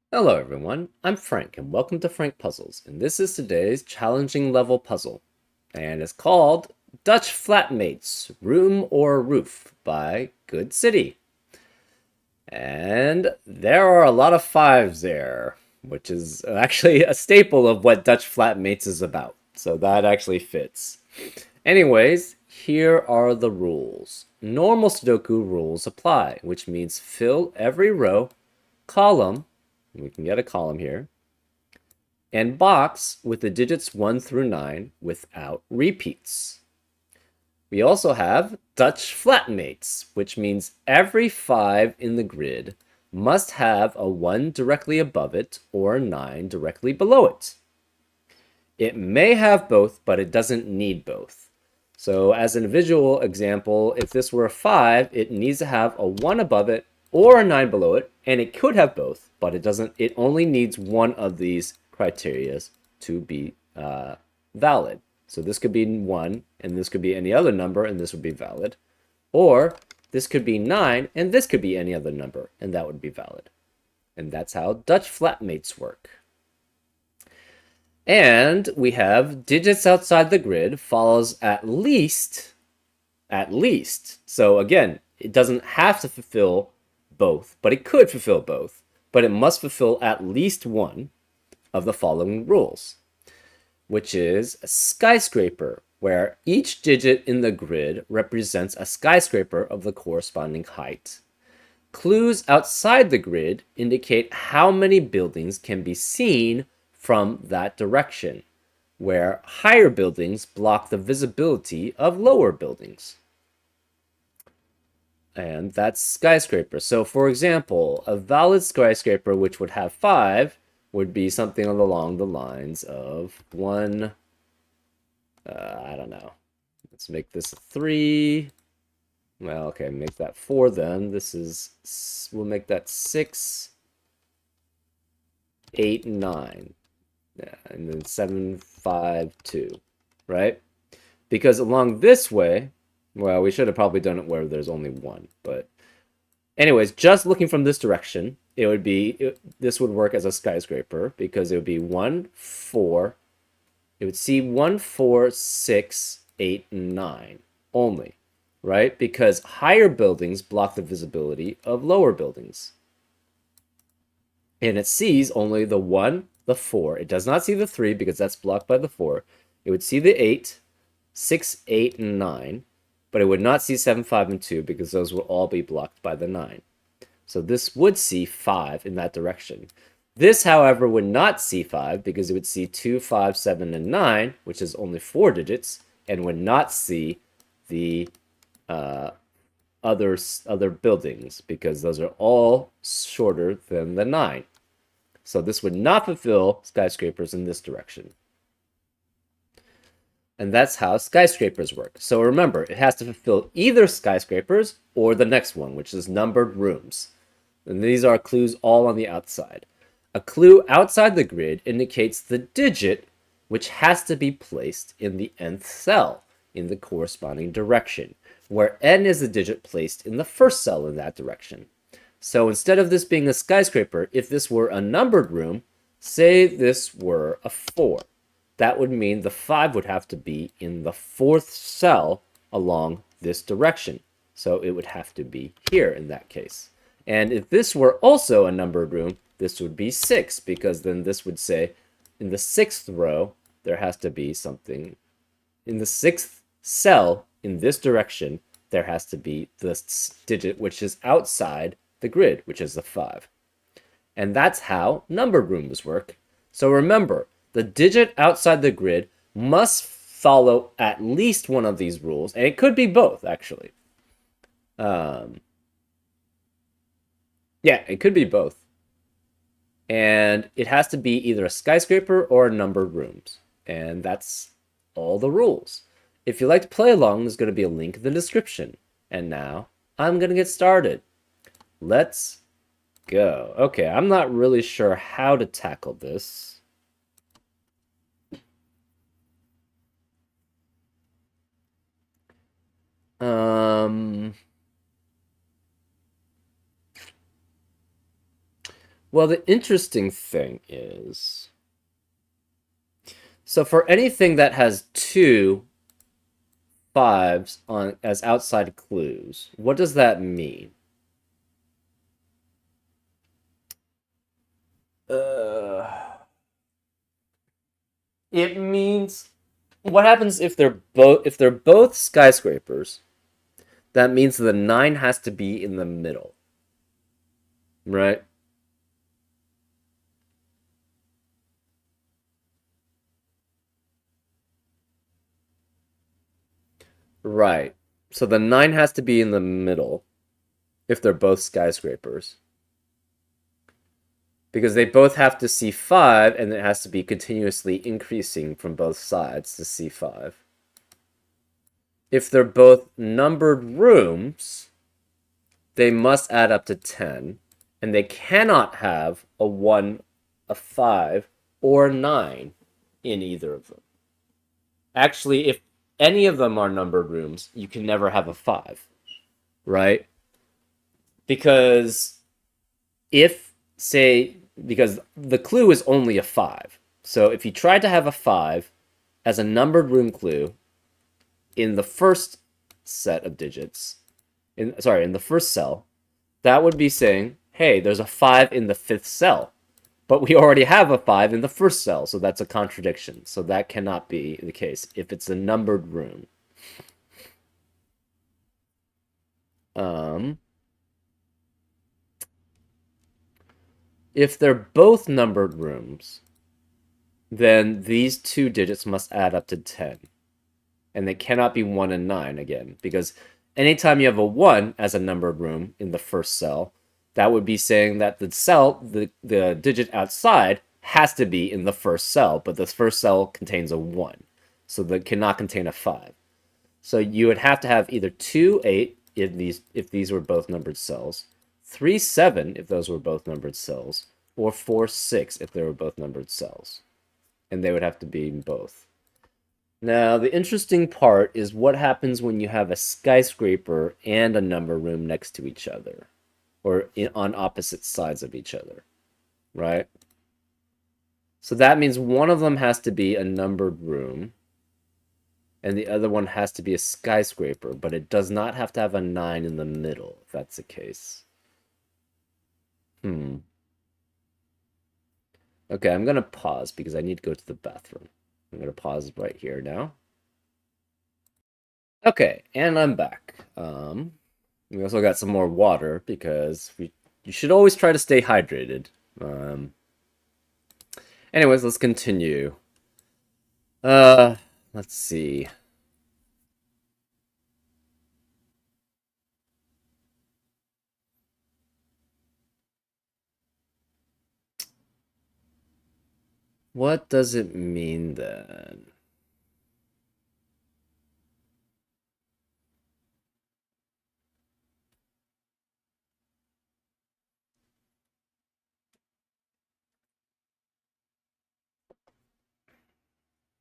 Hello everyone, I'm Frank and welcome to Frank Puzzles, and this is today's challenging level puzzle, and it's called Dutch Flatmates, Room or Roof by Good City. And there are a lot of fives there, which is actually a staple of what Dutch Flatmates is about, so that actually fits. Anyways, here are the rules. Normal Sudoku rules apply, which means fill every row, column, we can get a column here, and box with the digits 1 through 9 without repeats. We also have Dutch flatmates, which means every 5 in the grid must have a 1 directly above it or a 9 directly below it. It may have both, but it doesn't need both. So as an visual example, if this were a 5, it needs to have a 1 above it or a 9 below it, and it could have both, but it doesn't. It only needs one of these criteria to be valid. So this could be 1, and this could be any other number, and this would be valid. Or this could be 9, and this could be any other number, and that would be valid. And that's how Dutch flatmates work. And we have digits outside the grid follows at least. So again, it doesn't have to fulfill both, but it could fulfill both. But it must fulfill at least one of the following rules, which is a skyscraper, where each digit in the grid represents a skyscraper of the corresponding height. Clues outside the grid indicate how many buildings can be seen from that direction, where higher buildings block the visibility of lower buildings. And that's skyscraper. So for example, a valid skyscraper which would have 5 would be something along the lines of 1, I don't know. Let's make this 3. Well, okay, make that 4 then. We'll make that 6, 8, 9. Yeah, and then 7, 5, 2, right? Because along this way, well, we should have probably done it where there's only 1, but anyways, just looking from this direction, this would work as a skyscraper because it would be 1, 4. It would see 1, 4, 6, 8, 9 only, right? Because higher buildings block the visibility of lower buildings. And it sees only the 1, the 4. It does not see the 3 because that's blocked by the 4. It would see the 8, 6, 8, and 9, but it would not see 7, 5, and 2 because those will all be blocked by the 9. So this would see 5 in that direction. This, however, would not see 5 because it would see 2, 5, 7, and 9, which is only 4 digits, and would not see the other buildings because those are all shorter than the 9. So this would not fulfill skyscrapers in this direction. And that's how skyscrapers work. So remember, it has to fulfill either skyscrapers or the next one, which is numbered rooms. And these are clues all on the outside. A clue outside the grid indicates the digit which has to be placed in the nth cell in the corresponding direction, where n is the digit placed in the first cell in that direction. So instead of this being a skyscraper, if this were a numbered room, say this were a 4, that would mean the 5 would have to be in the 4th cell along this direction. So it would have to be here in that case. And if this were also a numbered room, this would be 6, because then this would say in the 6th row, there has to be something. In the 6th cell in this direction, there has to be this digit which is outside the grid, which is the 5. And that's how numbered rooms work. So remember, the digit outside the grid must follow at least one of these rules, and it could be both, actually. Yeah, it could be both. And it has to be either a skyscraper or a numbered rooms. And that's all the rules. If you'd like to play along, there's going to be a link in the description. And now, I'm going to get started. Let's go. Okay, I'm not really sure how to tackle this. Well, the interesting thing is, so for anything that has two fives on as outside clues, what does that mean? Uh, it means what happens if they're both skyscrapers? That means the nine has to be in the middle, right? Right. So the nine has to be in the middle if they're both skyscrapers. Because they both have to C5 and it has to be continuously increasing from both sides to C5. If they're both numbered rooms, they must add up to 10, and they cannot have a 1, a 5, or a 9 in either of them. Actually, if any of them are numbered rooms, you can never have a 5, right? Because if, say, because the clue is only a 5. So if you tried to have a 5 as a numbered room clue in the first set of digits, in the first cell, that would be saying, hey, there's a 5 in the fifth cell. But we already have a 5 in the first cell, so that's a contradiction. So that cannot be the case if it's a numbered room. Um, if they're both numbered rooms, then these two digits must add up to 10. And they cannot be 1 and 9 again, because anytime you have a 1 as a numbered room in the first cell, that would be saying that the digit outside has to be in the first cell, but the first cell contains a 1. So that cannot contain a 5. So you would have to have either 2, 8 if these were both numbered cells, 3, 7 if those were both numbered cells, or 4, 6 if they were both numbered cells. And they would have to be in both. Now, the interesting part is what happens when you have a skyscraper and a number room next to each other, or on opposite sides of each other, right? So that means one of them has to be a numbered room, and the other one has to be a skyscraper, but it does not have to have a 9 in the middle, if that's the case. Hmm. Okay, I'm gonna pause because I need to go to the bathroom. I'm gonna pause right here now. Okay, and I'm back. We also got some more water because you should always try to stay hydrated. Um, anyways, let's continue. Uh, let's see. What does it mean then?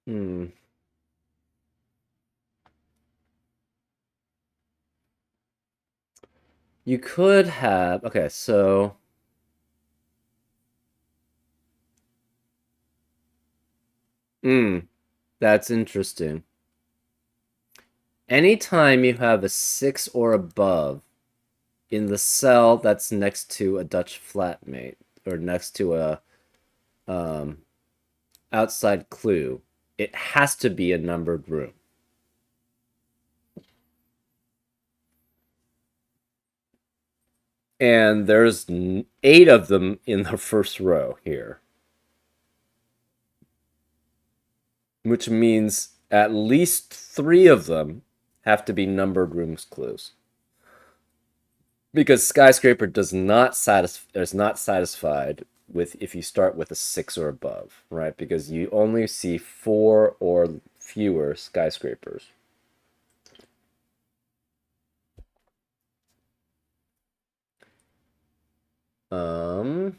Hmm. You could have. Okay, so. Hmm. That's interesting. Anytime you have a 6 or above in the cell that's next to a Dutch flatmate or next to a um, outside clue, it has to be a numbered room. And there's 8 of them in the first row here, which means at least 3 of them have to be numbered rooms clues. Because skyscraper is not satisfied with if you start with a 6 or above, right? Because you only see 4 or fewer skyscrapers. Um,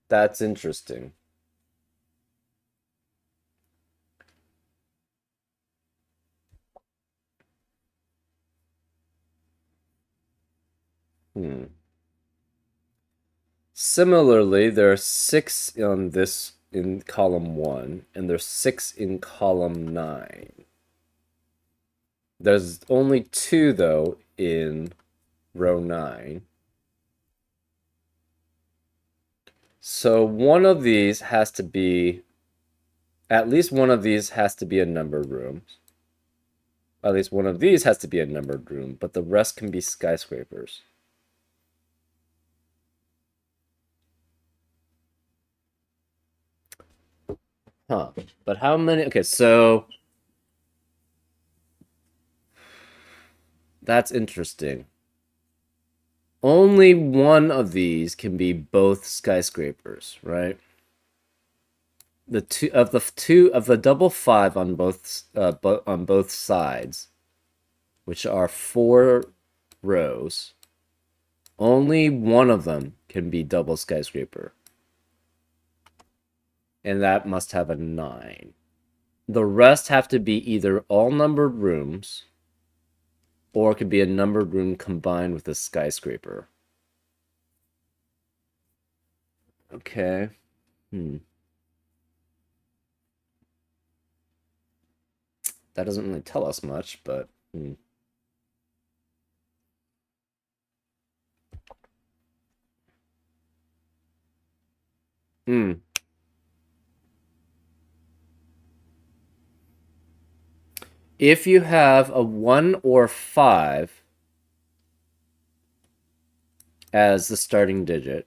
that's interesting. Similarly, there are 6 on this in column 1, and there's 6 in column 9. There's only 2, though, in row 9. So one of these has to be, at least one of these has to be a numbered room. At least one of these has to be a numbered room, but the rest can be skyscrapers. Huh. But how many? Okay, so that's interesting. Only one of these can be both skyscrapers, right? The two of the double 5 on both sides, which are 4 rows. Only one of them can be double skyscraper. And that must have a 9. The rest have to be either all numbered rooms, or it could be a numbered room combined with a skyscraper. Okay. That doesn't really tell us much, but... If you have a 1 or 5 as the starting digit,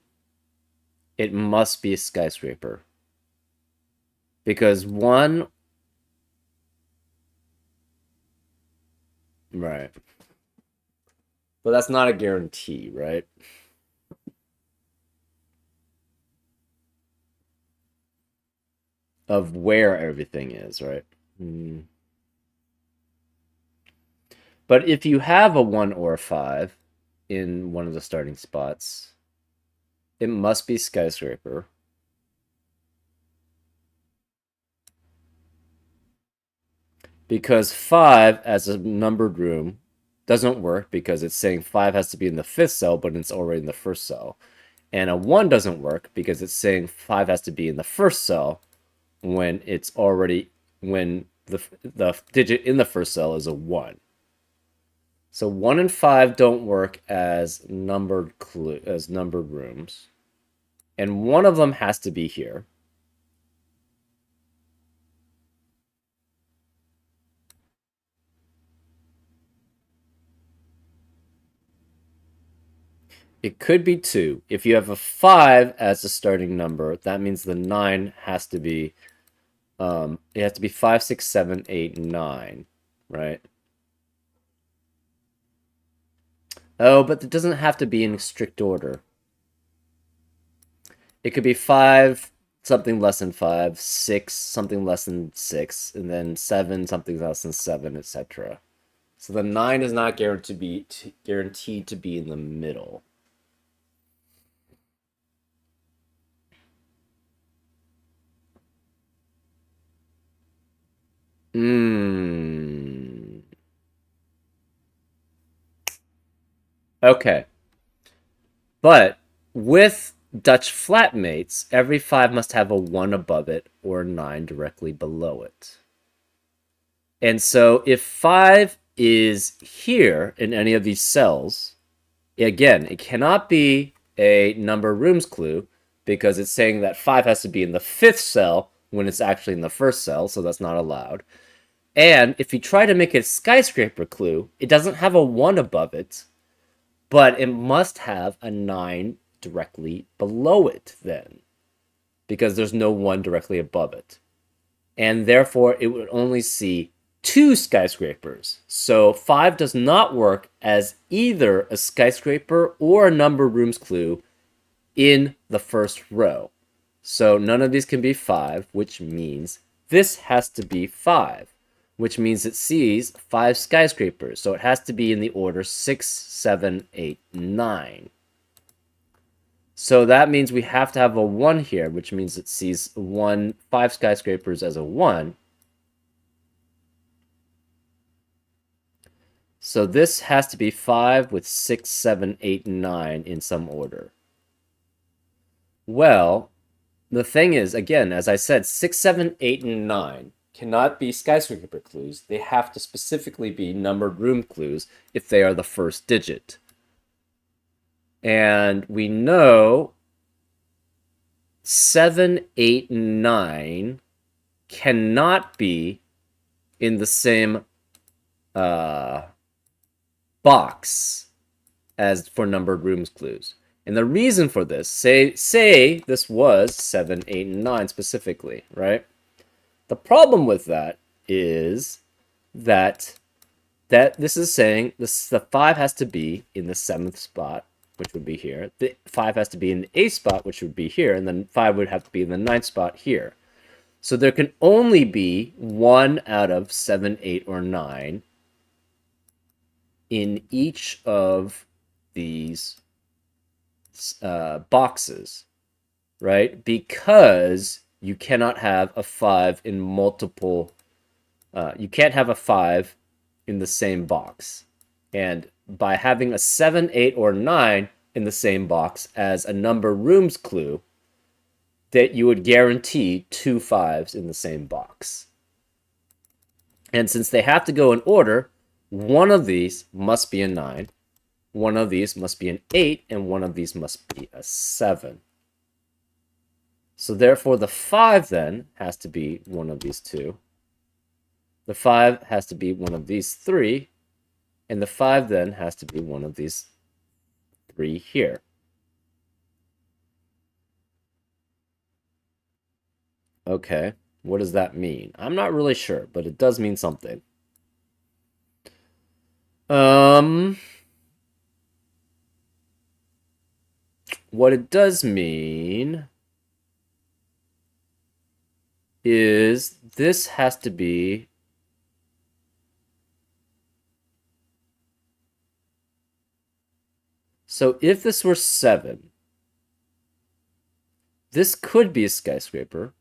it must be a skyscraper. Because 1... Right. But that's not a guarantee, right? Of where everything is, right? But if you have a 1 or a 5 in one of the starting spots, it must be skyscraper. Because 5 as a numbered room doesn't work because it's saying 5 has to be in the 5th cell, but it's already in the 1st cell. And a 1 doesn't work because it's saying 5 has to be in the 1st cell when it's already, when the digit in the 1st cell is a 1. So 1 and 5 don't work as numbered rooms. And one of them has to be here. It could be 2. If you have a 5 as a starting number, that means the 9 has to be, it has to be 5, 6, 7, 8, 9, right? Oh, but it doesn't have to be in strict order. It could be 5, something less than 5, 6, something less than 6, and then 7, something less than 7, etc. So the 9 is not guaranteed to be in the middle. Okay. But with Dutch flatmates, every 5 must have a 1 above it or a 9 directly below it. And so if 5 is here in any of these cells, again, it cannot be a number of rooms clue because it's saying that 5 has to be in the 5th cell when it's actually in the 1st cell, so that's not allowed. And if you try to make it a skyscraper clue, it doesn't have a 1 above it, but it must have a 9 directly below it then, because there's no 1 directly above it. And therefore, it would only see 2 skyscrapers. So 5 does not work as either a skyscraper or a number rooms clue in the first row. So none of these can be 5, which means this has to be 5, which means it sees 5 skyscrapers. So it has to be in the order 6, 7, 8, 9. So that means we have to have a 1 here, which means it sees 5 skyscrapers as a 1. So this has to be 5 with 6, 7, 8, and 9 in some order. Well, the thing is, again, as I said, 6, 7, 8, and 9 cannot be skyscraper clues. They have to specifically be numbered room clues if they are the first digit. And we know 7, 8, 9 cannot be in the same box as for numbered rooms clues. And the reason for this, say this was 7, 8, and 9 specifically, right? The problem with that is that this is saying the 5 has to be in the 7th spot, which would be here. The 5 has to be in the 8th spot, which would be here, and then 5 would have to be in the 9th spot here. So there can only be 1 out of 7, 8, or 9 in each of these boxes, right? Because you cannot have a 5 in multiple, you can't have a 5 in the same box. And by having a 7, 8, or 9 in the same box as a number rooms clue, that you would guarantee 2 5s in the same box. And since they have to go in order, one of these must be a 9, one of these must be an 8, and one of these must be a 7. So therefore, the 5 then has to be one of these two. The 5 has to be one of these 3, and the 5 then has to be one of these 3 here. Okay, what does that mean? I'm not really sure, but it does mean something. What it does mean is this has to be so if this were 7, this could be a skyscraper.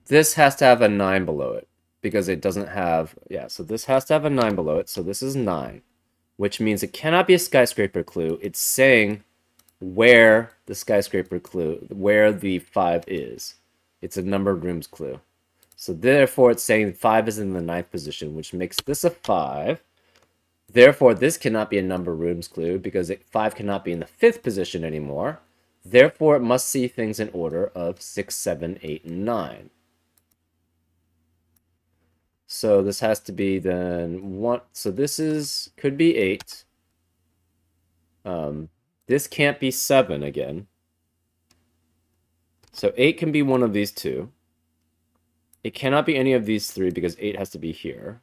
This has to have a 9 below it because it doesn't have, yeah, so this has to have a 9 below it. So this is 9, which means it cannot be a skyscraper clue. It's saying where the skyscraper clue, where the 5 is. It's a numbered rooms clue. So therefore, it's saying 5 is in the 9th position, which makes this a 5. Therefore, this cannot be a number rooms clue because 5 cannot be in the 5th position anymore. Therefore, it must see things in order of 6, 7, 8, and 9. So this has to be then 1. So this could be 8. This can't be 7 again. So 8 can be one of these two. It cannot be any of these 3 because 8 has to be here.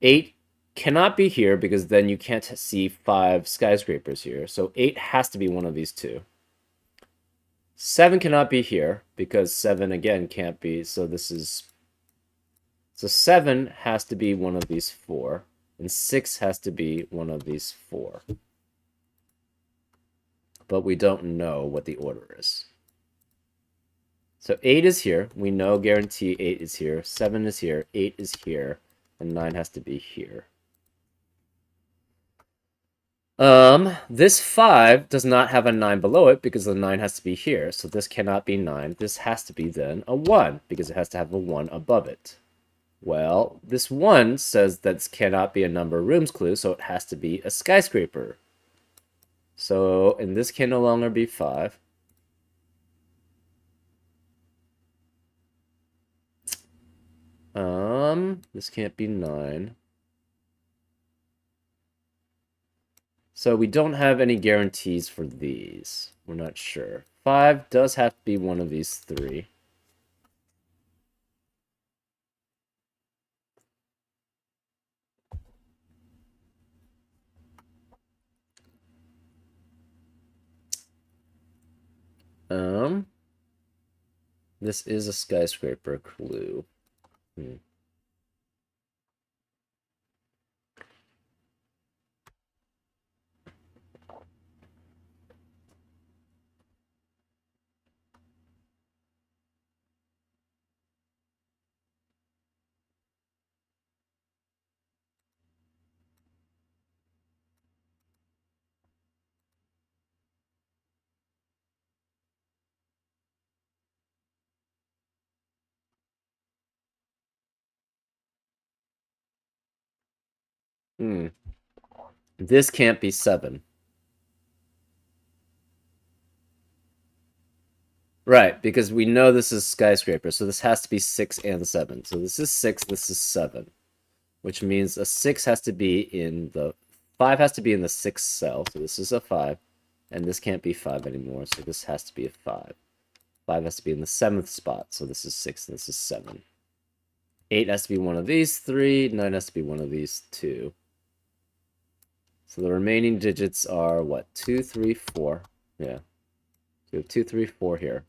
8 cannot be here because then you can't see 5 skyscrapers here. So 8 has to be one of these two. 7 cannot be here because 7 again can't be. So this is. So 7 has to be one of these 4. And 6 has to be one of these 4. But we don't know what the order is. So 8 is here. We know guarantee 8 is here. 7 is here. 8 is here. And 9 has to be here. This 5 does not have a 9 below it because the 9 has to be here. So this cannot be 9. This has to be then a 1 because it has to have a 1 above it. Well, this 1 says that this cannot be a number rooms clue, so it has to be a skyscraper. So, and this can no longer be 5. This can't be 9. So we don't have any guarantees for these. We're not sure. 5 does have to be one of these 3. This is a skyscraper clue. Hmm. Hmm. This can't be 7. Right, because we know this is skyscraper, so this has to be 6 and 7. So this is 6, this is 7, which means a 6 has to be in the 5 has to be in the 6th cell. So this is a 5, and this can't be 5 anymore, so this has to be a 5. 5 has to be in the 7th spot, so this is 6 and this is 7. 8 has to be one of these 3, 9 has to be one of these 2. So the remaining digits are what? 2, 3, 4. Yeah. So we have 2, 3, 4 here.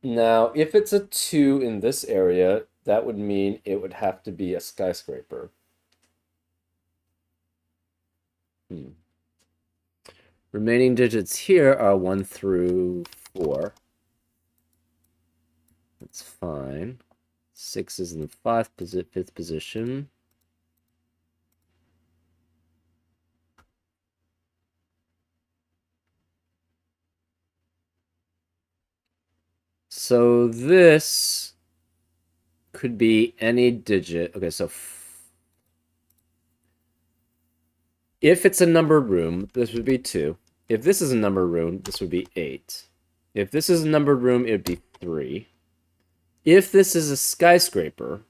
Now, if it's a 2 in this area, that would mean it would have to be a skyscraper. Remaining digits here are 1 through 4. That's fine. 6 is in the 5th position. So this could be any digit. Okay, so if it's a numbered room, this would be 2. If this is a numbered room, this would be 8. If this is a numbered room, it would be 3. If this is a skyscraper,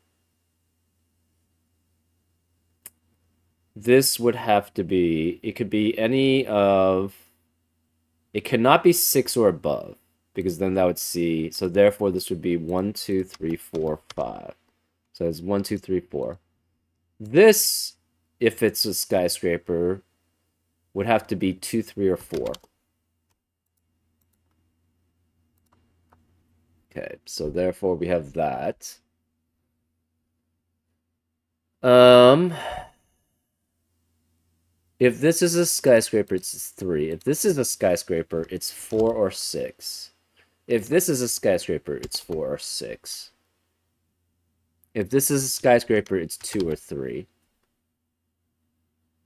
this would have to be, it could be any of, it cannot be 6 or above, because then that would see, so therefore this would be 1, 2, 3, 4, 5. So it's 1, 2, 3, 4. This, if it's a skyscraper, would have to be 2, 3, or 4. Okay, so therefore we have that. If this is a skyscraper, it's 3. If this is a skyscraper, it's 4 or 6. If this is a skyscraper, it's 4 or 6. If this is a skyscraper, it's 2 or 3.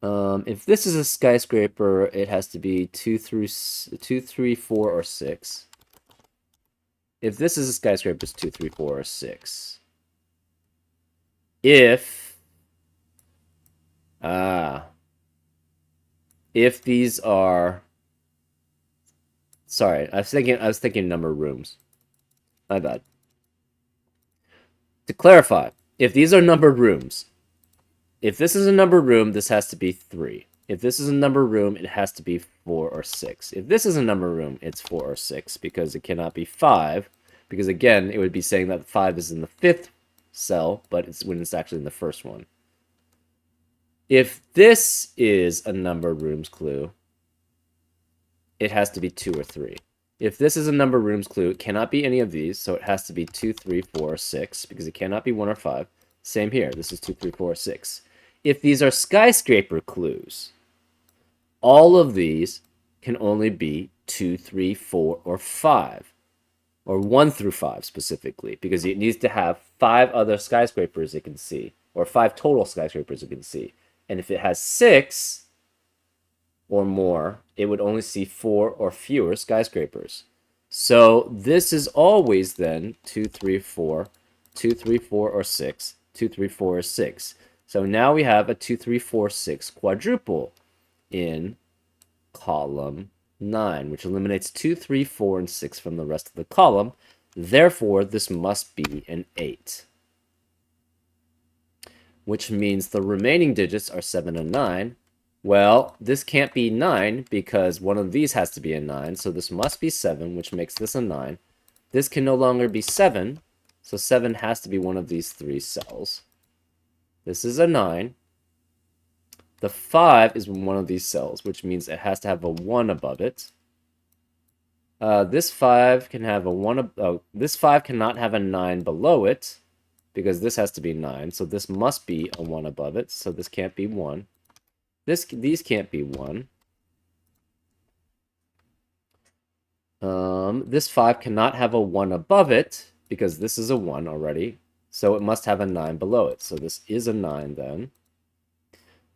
If this is a skyscraper, it has to be 2, 3, 4, or 6. If this is a skyscraper, it's 2, 3, 4, or 6. If these are, sorry, I was thinking number of rooms. My bad. To clarify, if these are numbered rooms, if this is a numbered room, this has to be 3. If this is a numbered room, it has to be 4 or 6. If this is a numbered room, it's 4 or 6 because it cannot be 5. Because again, it would be saying that 5 is in the 5th cell, but it's when it's actually in the first one. If this is a numbered rooms clue, it has to be 2 or 3. If this is a numbered rooms clue, it cannot be any of these, so it has to be 2, 3, 4, or 6, because it cannot be 1 or 5. Same here. This is 2, 3, 4, or 6. If these are skyscraper clues, all of these can only be 2, 3, 4, or 5. Or 1 through 5 specifically, because it needs to have 5 other skyscrapers it can see, or 5 total skyscrapers it can see. And if it has 6 or more, it would only see 4 or fewer skyscrapers. So this is always then 2, 3, 4, 2, 3, 4, or 6, 2, 3, 4, or 6. So now we have a 2, 3, 4, 6 quadruple in column 9, which eliminates 2, 3, 4, and 6 from the rest of the column. Therefore, this must be an 8. Which means the remaining digits are 7 and 9. Well, this can't be 9 because one of these has to be a 9, so this must be 7, which makes this a 9. This can no longer be 7, so 7 has to be one of these 3 cells. This is a 9. The 5 is one of these cells, which means it has to have a 1 above it. This 5 can have a 1. This 5 cannot have a 9 below it, because this has to be 9. So this must be a 1 above it. So this can't be 1. These can't be 1. This 5 cannot have a 1 above it, because this is a 1 already. So it must have a 9 below it. So this is a 9 then.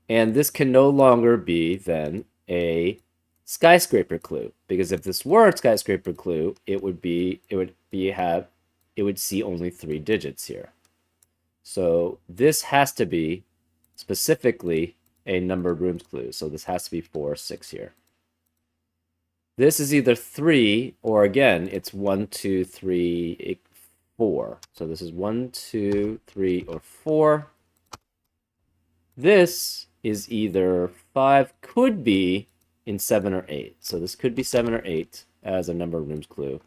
And this can no longer be then a skyscraper clue, because if this were a skyscraper clue, it would see only 3 digits here. So this has to be specifically a numbered rooms clue. So this has to be 4 or 6 here. This is either 3 or again, it's 1, 2, 3, 4. So this is 1, 2, 3, or 4. This is either 5, could be in 7 or 8. So this could be 7 or 8 as a number of rooms clue.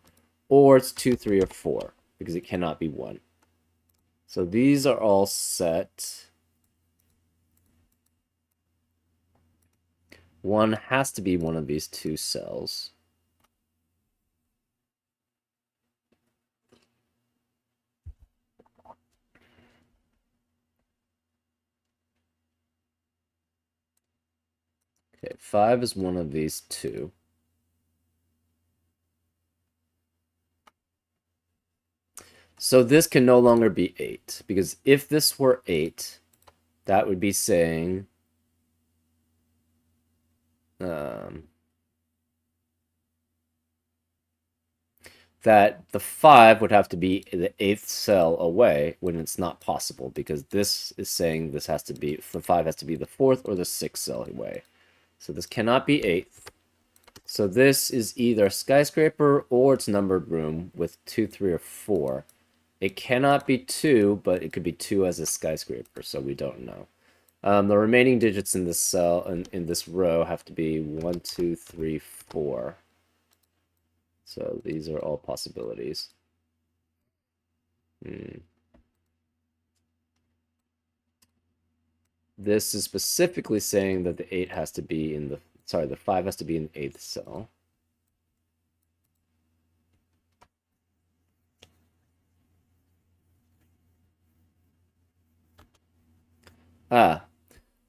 Or it's 2, 3, or 4, because it cannot be 1. So these are all set. 1 has to be one of these 2 cells. Okay, 5 is one of these 2. So this can no longer be 8, because if this were 8, that would be saying that the 5 would have to be the 8th cell away, when it's not possible, because this is saying this has to be, the 5 has to be the 4th or the 6th cell away. So this cannot be 8th. So this is either a skyscraper or it's numbered room with 2, 3, or 4. It cannot be 2, but it could be 2 as a skyscraper, so we don't know. The remaining digits in this cell, in this row, have to be 1, 2, 3, 4. So these are all possibilities. This is specifically saying that the 8 has to be in the, sorry, the 5 has to be in the 8th cell.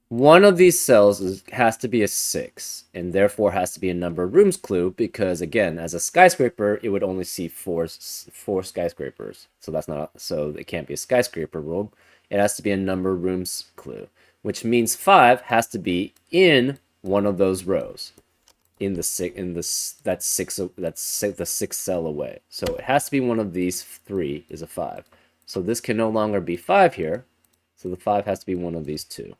One of these cells has to be a 6, and therefore has to be a number of rooms clue, because again, as a skyscraper, it would only see four skyscrapers. So that's not, so it can't be a skyscraper room. It has to be a number of rooms clue, which means 5 has to be in one of those rows. That's the 6th cell away. So it has to be one of these 3 is a 5. So this can no longer be 5 here. So the 5 has to be one of these 2.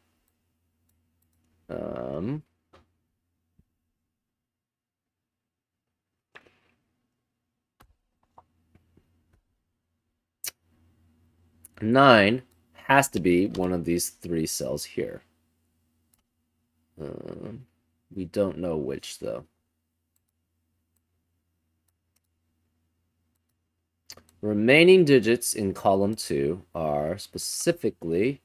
9 has to be one of these 3 cells here. We don't know which, though. Remaining digits in column 2 are specifically,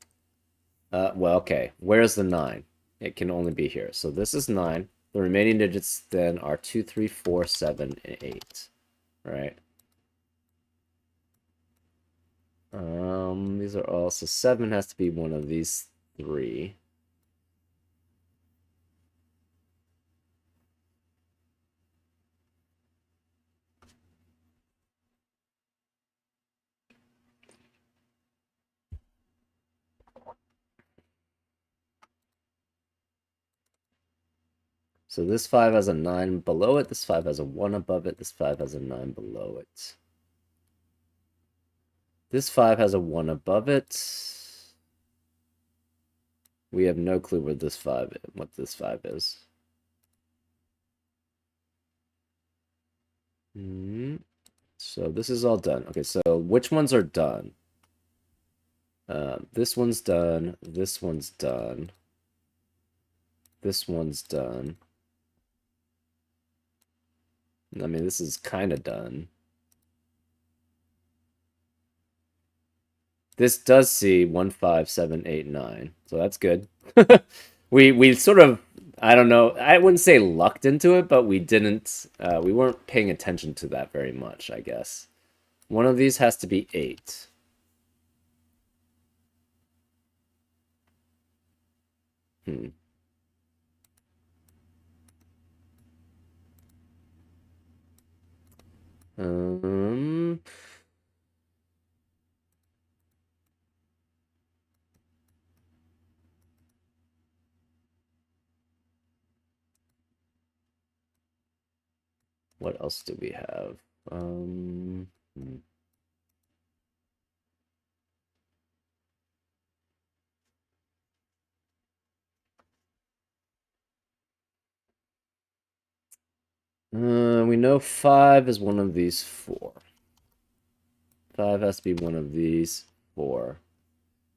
well, okay, where's the 9? It can only be here. So this is 9. The remaining digits then are 2, 3, 4, 7, and 8, right? These are all, so 7 has to be one of these 3. So this 5 has a 9 below it, this 5 has a 1 above it, this 5 has a 9 below it. This 5 has a 1 above it. We have no clue what this 5 is. So this is all done. Okay, so which ones are done? This one's done. This one's done. This one's done. I mean, this is kind of done. This does see 1, 5, 7, 8, 9. So that's good. We sort of, I don't know, I wouldn't say lucked into it, but we weren't paying attention to that very much, I guess. One of these has to be 8. Hmm. Um, what else do we have? Hmm. We know 5 is one of these 4. 5 has to be one of these 4.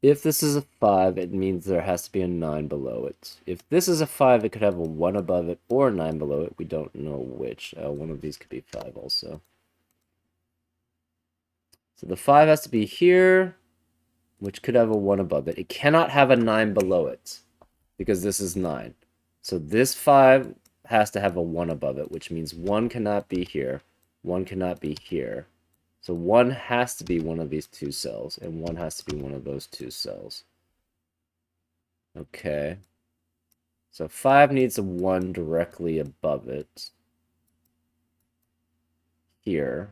If this is a 5, it means there has to be a 9 below it. If this is a 5, it could have a 1 above it or a 9 below it. We don't know which. One of these could be 5 also. So the 5 has to be here, which could have a 1 above it. It cannot have a 9 below it, because this is 9. So this 5 has to have a 1 above it, which means 1 cannot be here, 1 cannot be here. So 1 has to be one of these 2 cells, and 1 has to be one of those 2 cells. Okay. So 5 needs a 1 directly above it. Here.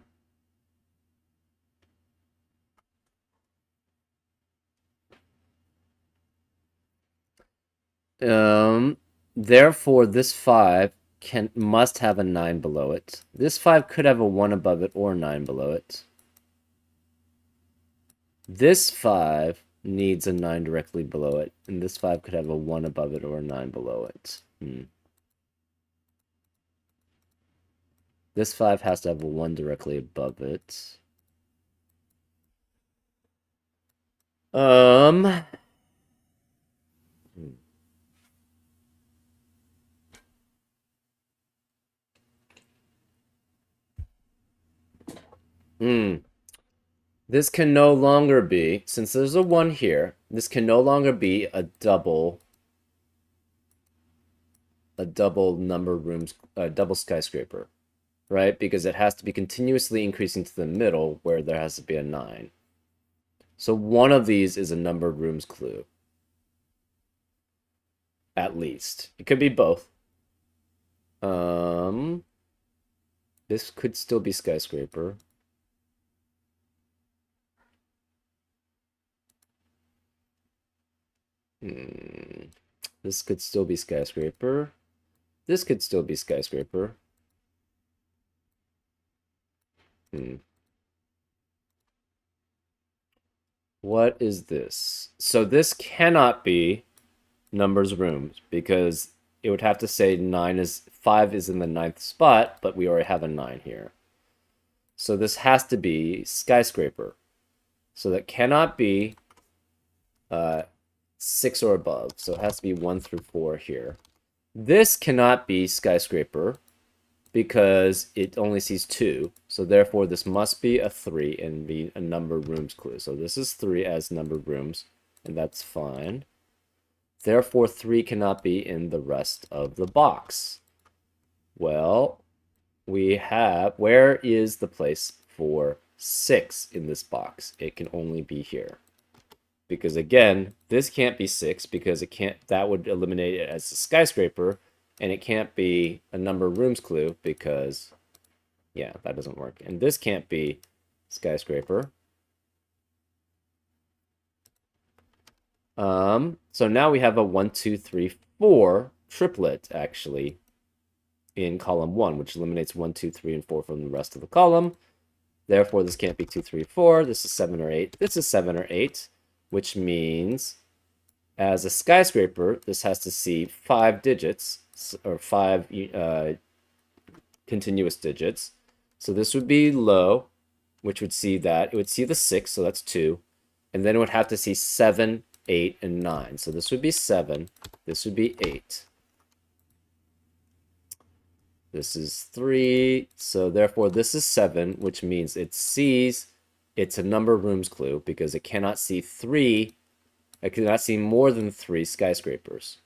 Therefore, this 5 must have a 9 below it. This 5 could have a 1 above it or 9 below it. This 5 needs a 9 directly below it, and this 5 could have a 1 above it or a 9 below it. This 5 has to have a 1 directly above it. Hmm. This can no longer be, since there's a 1 here, this can no longer be a double number rooms, a double skyscraper, right? Because it has to be continuously increasing to the middle where there has to be a 9. So one of these is a numbered rooms clue. At least. It could be both. This could still be skyscraper. This could still be skyscraper. This could still be skyscraper. What is this? So this cannot be numbers rooms because it would have to say 5 is in the 9th spot, but we already have a 9 here. So this has to be skyscraper. So that cannot be 6 or above. So it has to be 1 through 4 here. This cannot be skyscraper because it only sees 2. So therefore this must be a 3 and be a numbered rooms clue. So this is 3 as numbered rooms, and that's fine. Therefore 3 cannot be in the rest of the box. Well, where is the place for 6 in this box? It can only be here. Because again, this can't be 6 because that would eliminate it as a skyscraper, and it can't be a number of rooms clue because, yeah, that doesn't work. And this can't be skyscraper. So now we have a 1, 2, 3, 4 triplet actually in column 1, which eliminates 1, 2, 3, and 4 from the rest of the column. Therefore, this can't be 2, 3, 4. This is 7 or 8. This is 7 or 8, which means as a skyscraper, this has to see 5 digits, or 5 continuous digits. So this would be low, which would see that. It would see the 6, so that's 2. And then it would have to see 7, 8, and 9. So this would be 7. This would be 8. This is 3. So therefore, this is 7, which means it sees it's a number rooms clue because it cannot see 3. It cannot see more than 3 skyscrapers.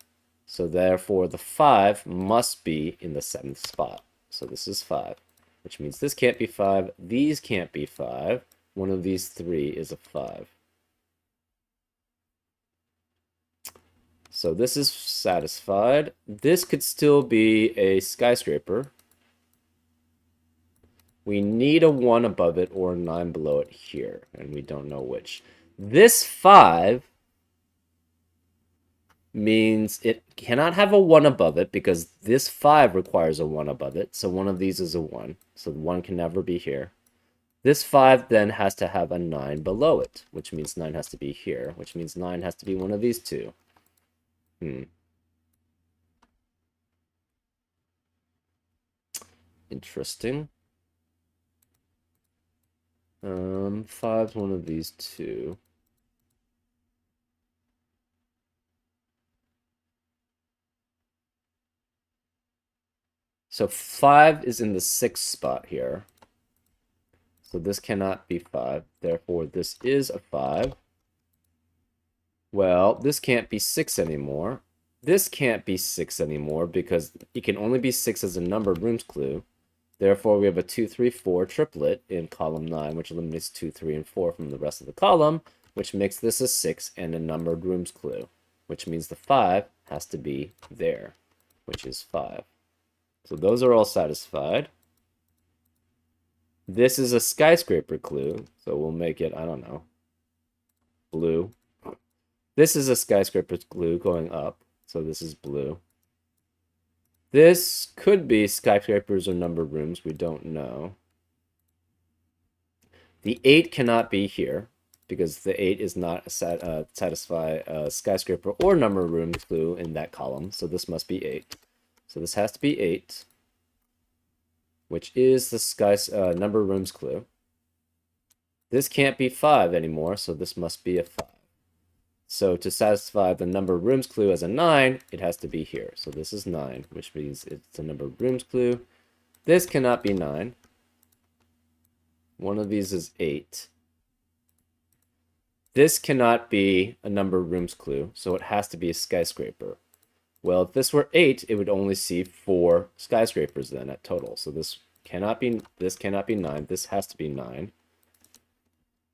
So therefore, the 5 must be in the 7th spot. So this is 5, which means this can't be 5. These can't be 5. One of these 3 is a 5. So this is satisfied. This could still be a skyscraper. We need a 1 above it or a 9 below it here, and we don't know which. This 5 means it cannot have a 1 above it because this 5 requires a 1 above it. So one of these is a 1. So 1 can never be here. This 5 then has to have a 9 below it, which means 9 has to be here, which means 9 has to be one of these two. Interesting. 5's one of these two. So 5 is in the 6th spot here. So this cannot be 5. Therefore, this is a 5. Well, this can't be 6 anymore. This can't be 6 anymore because it can only be 6 as a numbered rooms clue. Therefore, we have a 2, 3, 4 triplet in column 9, which eliminates 2, 3, and 4 from the rest of the column, which makes this a 6 and a numbered rooms clue, which means the 5 has to be there, which is 5. So those are all satisfied. This is a skyscraper clue, so we'll make it, I don't know, blue. This is a skyscraper clue going up, so this is blue. This could be skyscrapers or numbered rooms, we don't know. The 8 cannot be here, because the 8 is not satisfy a skyscraper or numbered room clue in that column, so this must be 8. So this has to be 8, which is the number rooms clue. This can't be 5 anymore, so this must be a 5. So to satisfy the number rooms clue as a 9, it has to be here. So this is 9, which means it's a number rooms clue. This cannot be 9. One of these is 8. This cannot be a number rooms clue, so it has to be a skyscraper. Well, if this were 8, it would only see 4 skyscrapers then at total. So this cannot be 9. This has to be 9.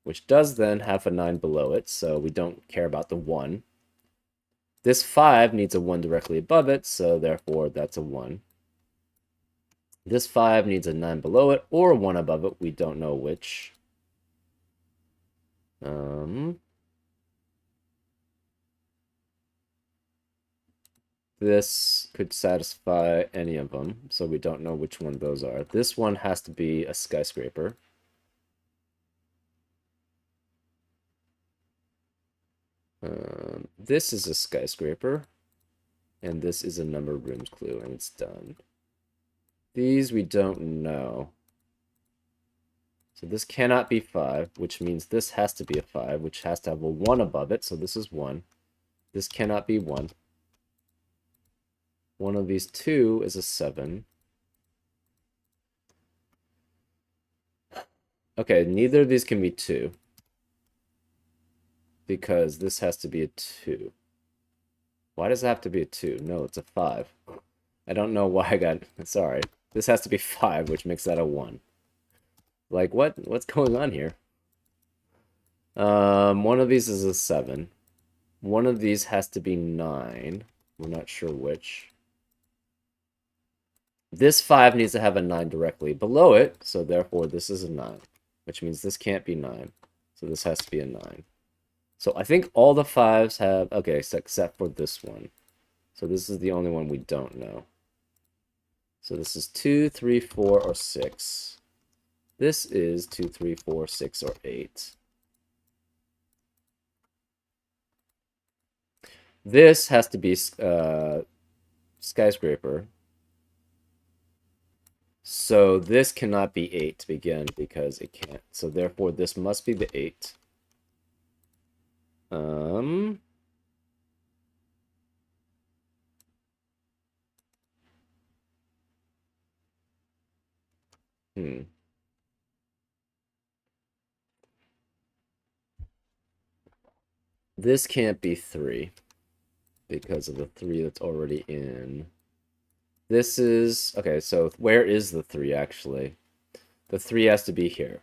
Which does then have a 9 below it, so we don't care about the 1. This 5 needs a 1 directly above it, so therefore that's a 1. This 5 needs a 9 below it, or a 1 above it, we don't know which. This could satisfy any of them, so we don't know which one those are. This one has to be a skyscraper. This is a skyscraper, and this is a number rooms clue, and it's done. These we don't know. So this cannot be 5, which means this has to be a 5, which has to have a 1 above it, so this is 1. This cannot be 1. One of these 2 is a 7. Okay, neither of these can be 2. Because this has to be a 2. Why does it have to be a 2? No, it's a 5. I don't know why I got... Sorry. This has to be 5, which makes that a 1. Like, what's going on here? One of these is a 7. One of these has to be 9. We're not sure which. This 5 needs to have a 9 directly below it, so therefore this is a 9, which means this can't be 9. So this has to be a 9. So I think all the 5s have... Okay, except for this one. So this is the only one we don't know. So this is 2, 3, 4, or 6. This is 2, 3, 4, 6, or 8. This has to be skyscraper. So this cannot be 8 to begin because it can't. So therefore this must be the 8. This can't be 3. because of the 3 that's already in. This is... Okay, so where is the 3, actually? The 3 has to be here.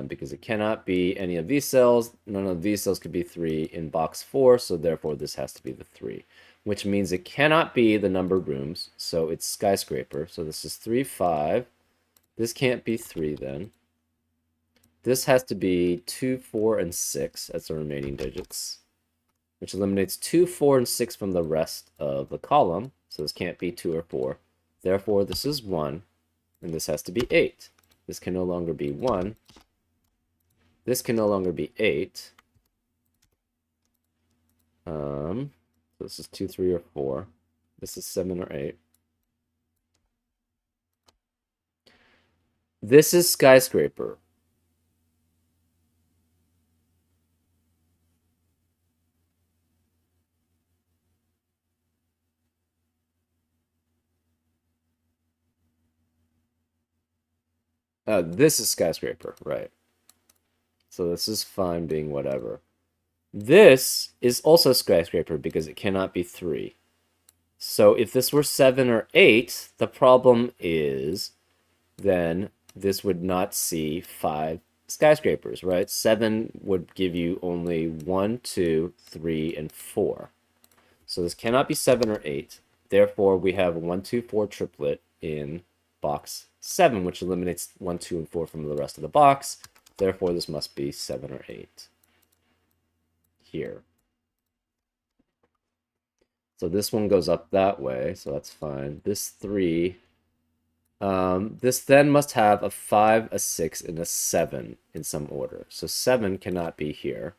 Because it cannot be any of these cells. None of these cells could be 3 in box 4, so therefore this has to be the 3. Which means it cannot be the numbered rooms, so it's skyscraper. So this is 3, 5. This can't be 3 then. This has to be 2, 4, and 6 as the remaining digits, which eliminates 2, 4, and 6 from the rest of the column. So this can't be 2 or 4. Therefore, this is 1, and this has to be 8. This can no longer be 1. This can no longer be 8. So this is 2, 3, or 4. This is 7 or 8. This is skyscraper. This is skyscraper, right. So this is fine being whatever. This is also skyscraper because it cannot be 3. So if this were 7 or 8, the problem is then this would not see 5 skyscrapers, right? 7 would give you only 1, 2, 3, and 4. So this cannot be 7 or 8. Therefore, we have a 1, 2, 4 triplet in box 7, which eliminates 1, 2, and 4 from the rest of the box. Therefore, this must be 7 or 8 here. So this one goes up that way, so that's fine. This 3, this then must have a 5, a 6, and a 7 in some order. So 7 cannot be here.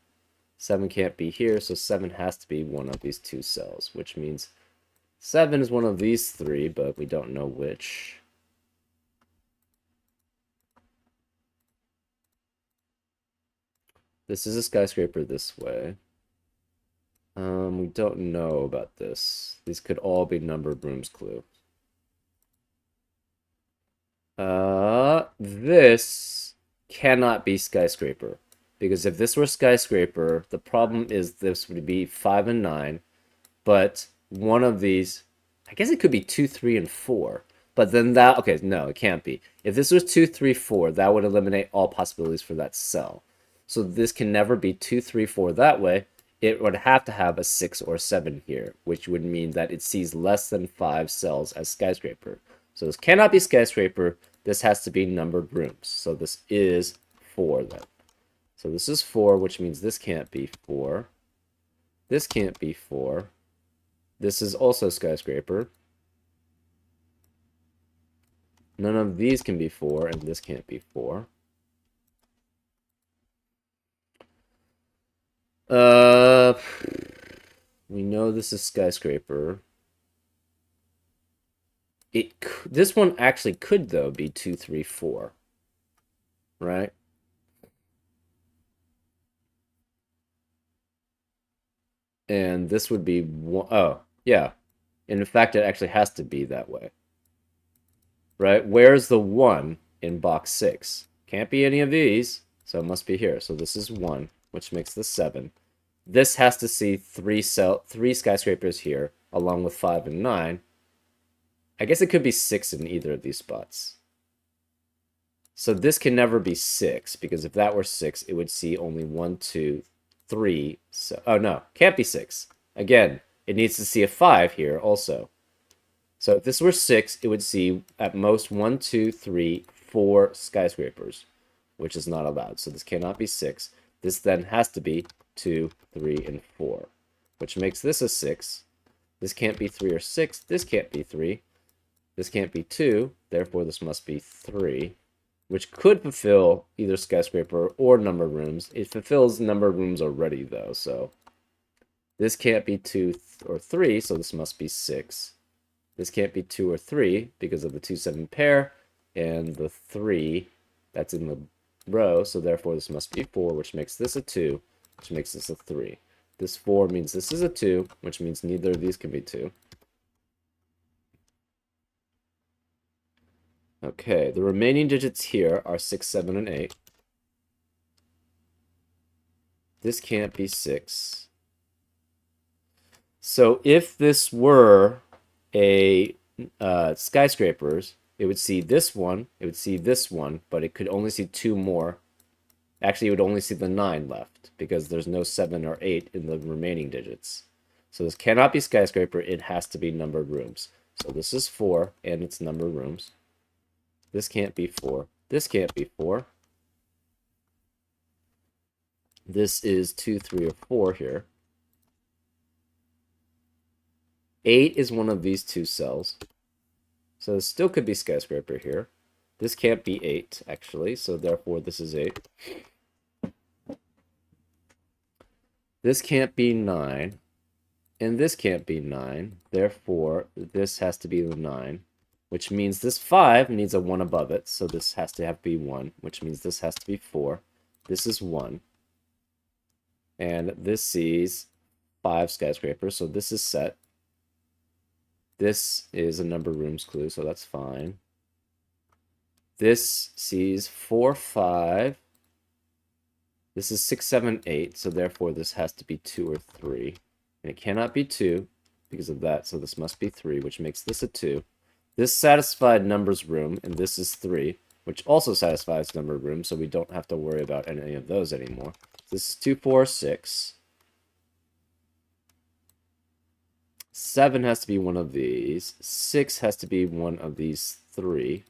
7 can't be here, so 7 has to be one of these 2 cells, which means 7 is one of these 3, but we don't know which. This is a skyscraper this way. We don't know about this. These could all be numbered rooms clue. This cannot be skyscraper. Because if this were skyscraper, the problem is this would be 5 and 9. But one of these, I guess it could be 2, 3, and 4. But then that, okay, no, it can't be. If this was 2, 3, 4, that would eliminate all possibilities for that cell. So this can never be 2, 3, 4 that way. It would have to have a 6 or 7 here, which would mean that it sees less than 5 cells as skyscraper. So this cannot be skyscraper. This has to be numbered rooms. So this is 4 then. So this is 4, which means this can't be 4. This can't be 4. This is also skyscraper. None of these can be 4, and this can't be 4. We know this is skyscraper. This one actually could, though, be 2, 3, 4. Right? And this would be 1. Oh, yeah. And in fact, it actually has to be that way. Right? Where's the 1 in box 6? Can't be any of these, so it must be here. So this is 1, which makes this 7. This has to see 3 skyscrapers here, along with 5 and 9. I guess it could be 6 in either of these spots. So this can never be 6, because if that were 6, it would see only 1, 2, 3. So, oh no, can't be 6. Again, it needs to see a 5 here also. So if this were 6, it would see at most 1, 2, 3, 4 skyscrapers, which is not allowed. So this cannot be 6. This then has to be 2, 3, and 4, which makes this a 6. This can't be 3 or 6. This can't be 3. This can't be 2. Therefore, this must be 3, which could fulfill either skyscraper or numbered rooms. It fulfills numbered rooms already, though, so this can't be 2 or 3, so this must be 6. This can't be 2 or 3 because of the 2, 7 pair and the 3 that's in the row, so therefore this must be 4, which makes this a 2, which makes this a 3. This 4 means this is a 2, which means neither of these can be 2. Okay, the remaining digits here are 6, 7, and 8. This can't be 6. So if this were a skyscrapers, it would see this one, it would see this one, but it could only see two more. Actually, it would only see the 9 left because there's no 7 or 8 in the remaining digits. So this cannot be skyscraper, it has to be numbered rooms. So this is 4, and it's numbered rooms. This can't be 4. This can't be 4. This is 2, 3, or 4 here. 8 is one of these two cells. So this still could be skyscraper here. This can't be 8, actually, so therefore this is 8. This can't be 9. And this can't be 9. Therefore, this has to be the 9. Which means this 5 needs a 1 above it. So this has to be 1. Which means this has to be 4. This is 1. And this sees 5 skyscrapers. So this is set. This is a number rooms clue. So that's fine. This sees 4, 5. This is 6, 7, 8. So therefore, this has to be 2 or 3. And it cannot be 2 because of that, so this must be 3, which makes this a 2. This satisfied numbers room, and this is 3, which also satisfies numbered room, so we don't have to worry about any of those anymore. This is 2, 4, 6. 7 has to be one of these. 6 has to be one of these 3.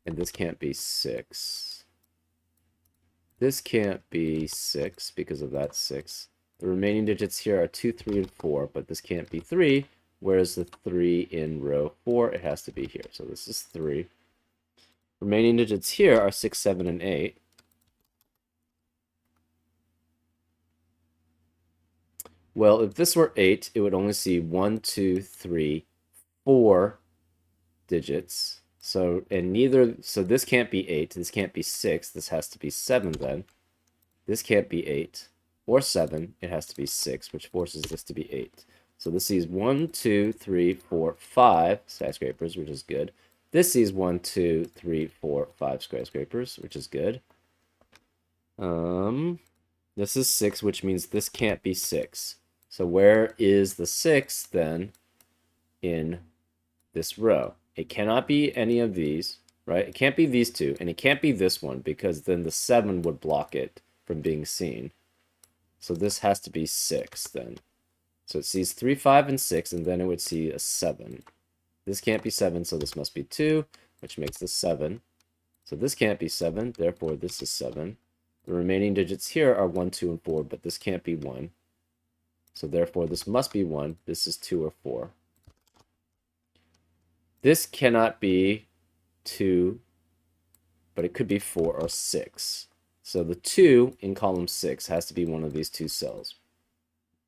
And this can't be 6. This can't be 6 because of that 6. The remaining digits here are 2, 3, and 4, but this can't be 3, whereas the 3 in row 4, it has to be here. So this is 3. Remaining digits here are 6, 7, and 8. Well, if this were 8, it would only see 1, 2, 3, 4 digits. So this can't be 8, this can't be 6, this has to be 7 then. This can't be 8. Or 7, it has to be 6, which forces this to be 8. So this sees 1, 2, 3, 4, 5 skyscrapers, which is good. This sees 1, 2, 3, 4, 5 skyscrapers, which is good. This is 6, which means this can't be 6. So where is the 6 then in this row? It cannot be any of these, right? It can't be these two, and it can't be this one because then the 7 would block it from being seen. So this has to be 6 then. So it sees 3, 5, and 6, and then it would see a 7. This can't be 7, so this must be 2, which makes this 7. So this can't be 7, therefore this is 7. The remaining digits here are 1, 2, and 4, but this can't be 1. So therefore this must be 1. This is 2 or 4. This cannot be 2, but it could be 4 or 6. So the 2 in column 6 has to be one of these two cells.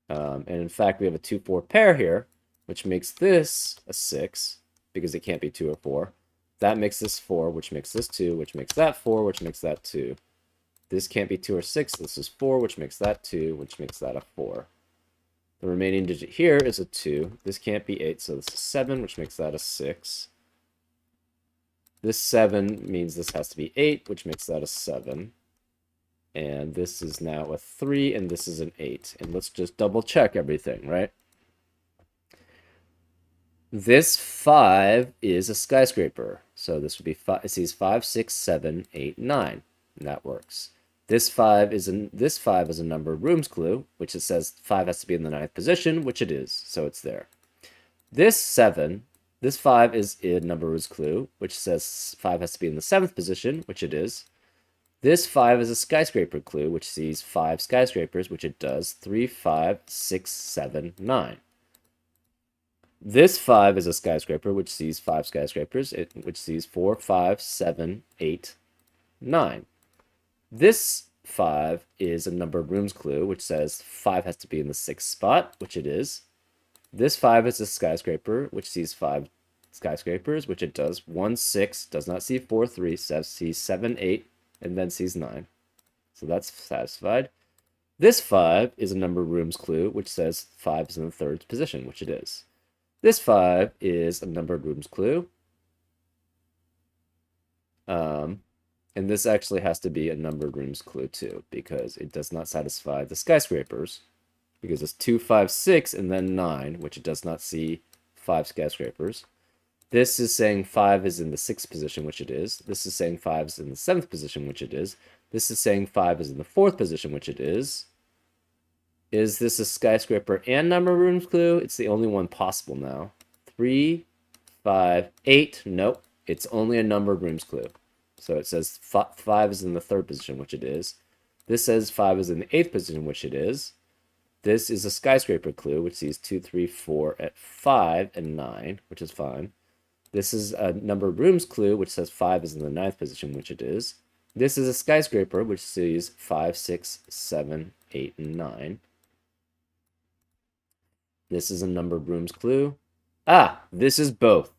And in fact, we have a 2, 4 pair here, which makes this a 6, because it can't be 2 or 4. That makes this 4, which makes this 2, which makes that 4, which makes that 2. This can't be 2 or 6. This is 4, which makes that 2, which makes that a 4. The remaining digit here is a 2. This can't be 8, so this is 7, which makes that a 6. This 7 means this has to be 8, which makes that a 7. And this is now a 3, and this is an 8. And let's just double check everything, right? This 5 is a skyscraper. So this would be 5. It sees 5, 6, 7, 8, 9. And that works. This 5 is a numbered rooms clue, which it says 5 has to be in the 9th position, which it is. So it's there. This 5 is a number rooms clue, which says 5 has to be in the 7th position, which it is. This 5 is a skyscraper clue, which sees 5 skyscrapers, which it does. 3, 5, 6, 7, 9. This 5 is a skyscraper, which sees 5 skyscrapers, which sees 4, 5, 7, 8, 9. This 5 is a numbered rooms clue, which says 5 has to be in the 6th spot, which it is. This 5 is a skyscraper, which sees 5 skyscrapers, which it does. 1, 6, does not see 4, 3, sees 7, 8, and then sees 9. So that's satisfied. This 5 is a numbered rooms clue, which says 5 is in the 3rd position, which it is. This 5 is a numbered rooms clue. And this actually has to be a numbered rooms clue too, because it does not satisfy the skyscrapers. because it's 2, 5, 6, and then 9, which it does not see 5 skyscrapers. This is saying 5 is in the 6th position, which it is. This is saying 5 is in the 7th position, which it is. This is saying 5 is in the 4th position, which it is. Is this a skyscraper and number of rooms clue? It's the only one possible now. 3, 5, 8. Nope. It's only a number of rooms clue. So it says 5 is in the 3rd position, which it is. This says 5 is in the 8th position, which it is. This is a skyscraper clue, which sees 2, 3, 4 at 5 and 9, which is fine. This is a number of rooms clue, which says 5 is in the 9th position, which it is. This is a skyscraper, which sees 5, 6, 7, 8, and 9. This is a numbered rooms clue. Ah, this is both.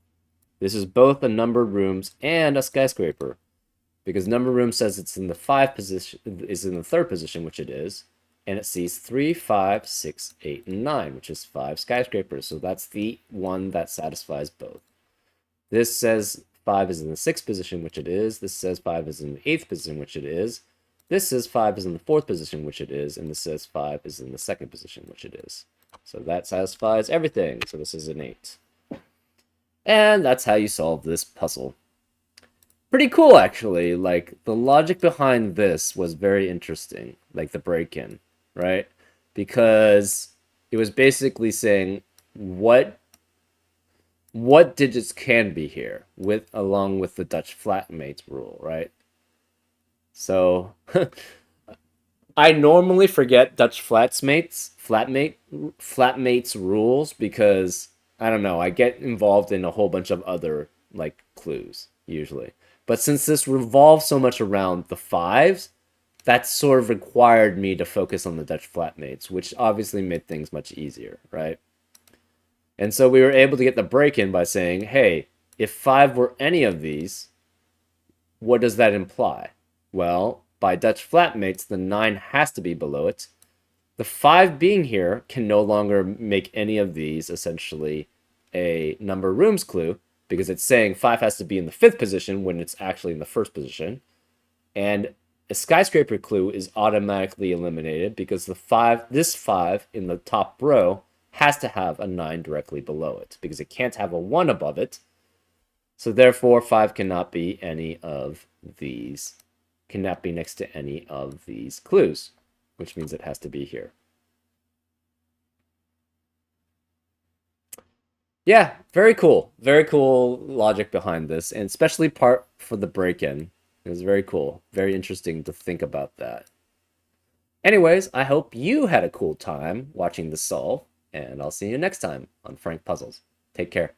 This is both a numbered rooms and a skyscraper. Because numbered room says it's in the 5 position, is in the 3rd position, which it is. And it sees 3, 5, 6, 8, and 9, which is 5 skyscrapers. So that's the one that satisfies both. This says 5 is in the 6th position, which it is. This says 5 is in the 8th position, which it is. This says 5 is in the 4th position, which it is. And this says 5 is in the 2nd position, which it is. So that satisfies everything. So this is an 8. And that's how you solve this puzzle. Pretty cool, actually. Like, the logic behind this was very interesting. Like, the break-in, right? Because it was basically saying what digits can be here along with the Dutch flatmates rule, right? So I normally forget Dutch flatmates rules because I don't know, I get involved in a whole bunch of other like clues usually. But since this revolves so much around the 5s, that sort of required me to focus on the Dutch flatmates, which obviously made things much easier, right? And so we were able to get the break-in by saying, hey, if 5 were any of these, what does that imply? Well, by Dutch flatmates, the 9 has to be below it. The 5 being here can no longer make any of these essentially a number of rooms clue because it's saying 5 has to be in the 5th position when it's actually in the 1st position. And a skyscraper clue is automatically eliminated because this 5 in the top row has to have a 9 directly below it because it can't have a 1 above it. So therefore, 5 cannot be any of these, cannot be next to any of these clues, which means it has to be here. Yeah, very cool. Very cool logic behind this, and especially part for the break-in. It was very cool. Very interesting to think about that. Anyways, I hope you had a cool time watching this solve, and I'll see you next time on Frank Puzzles. Take care.